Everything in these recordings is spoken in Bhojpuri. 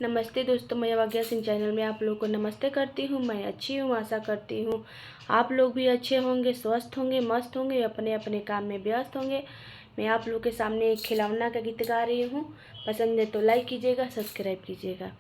नमस्ते दोस्तों, मैं अवज्ञा सिंह चैनल में आप लोग को नमस्ते करती हूँ। मैं अच्छी हूँ, आशा करती हूँ आप लोग भी अच्छे होंगे, स्वस्थ होंगे, मस्त होंगे, अपने अपने काम में व्यस्त होंगे। मैं आप लोग के सामने एक खिलौना का गीत गा रही हूँ। पसंद है तो लाइक कीजिएगा, सब्सक्राइब कीजिएगा।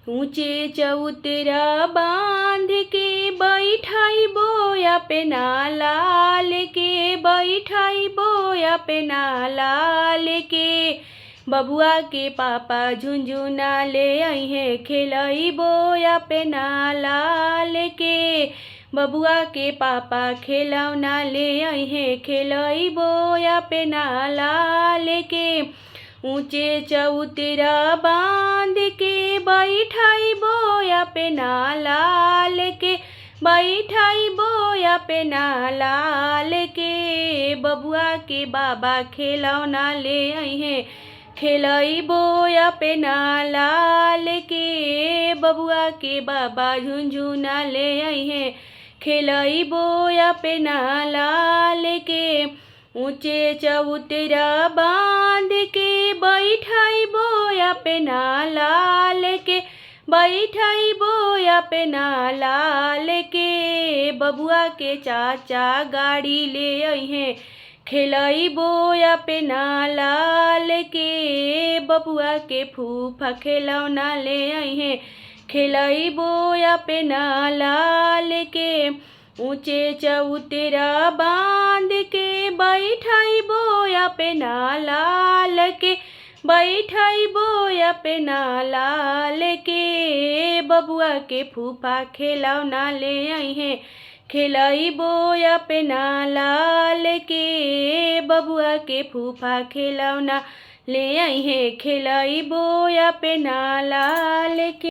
ऊंचे चौतरा बांध के बैठाई बोया पे नाला लेके, बैठाई बोया पे नाला लेके, बबुआ के पापा झुंझुना ले आई है खेलई बोया पे नाला लेके, बबुआ के पापा खिलौना ले आई है खेलई बोया पे नाला लेके। ऊंचे चौतरा बांध के बैठाई बोया पे नाला लेके, बैठाई बोया पे नाला लेके, बबुआ के बाबा खिलौना ले आई है खेलई बोया पे नाला लेके, बबुआ के बाबा झुंझुना ले आई है खेलई बोया पे नाला लेके। ऊंचे चौतरा बांध के बैठाई बोया पे नाला लेके, बैठाई बोया पे नाला लेके, बबुआ के चाचा गाड़ी ले आई है खेलई बोया पे नाला लेके, बबुआ के फूफा खिलौना ले आई है खेलई बोया पे नाला लेके। ऊंचे चौतरा बांध के बैठाई बोया पे नाला लेके, बैठाई बोया पे नाला लेके, बबुआ के फूफा खिलौना ले आई है खेलई बोया पे नाला लेके, बबुआ के फूफा खिलौना ले आई है खेलई बोया पे नाला लेके।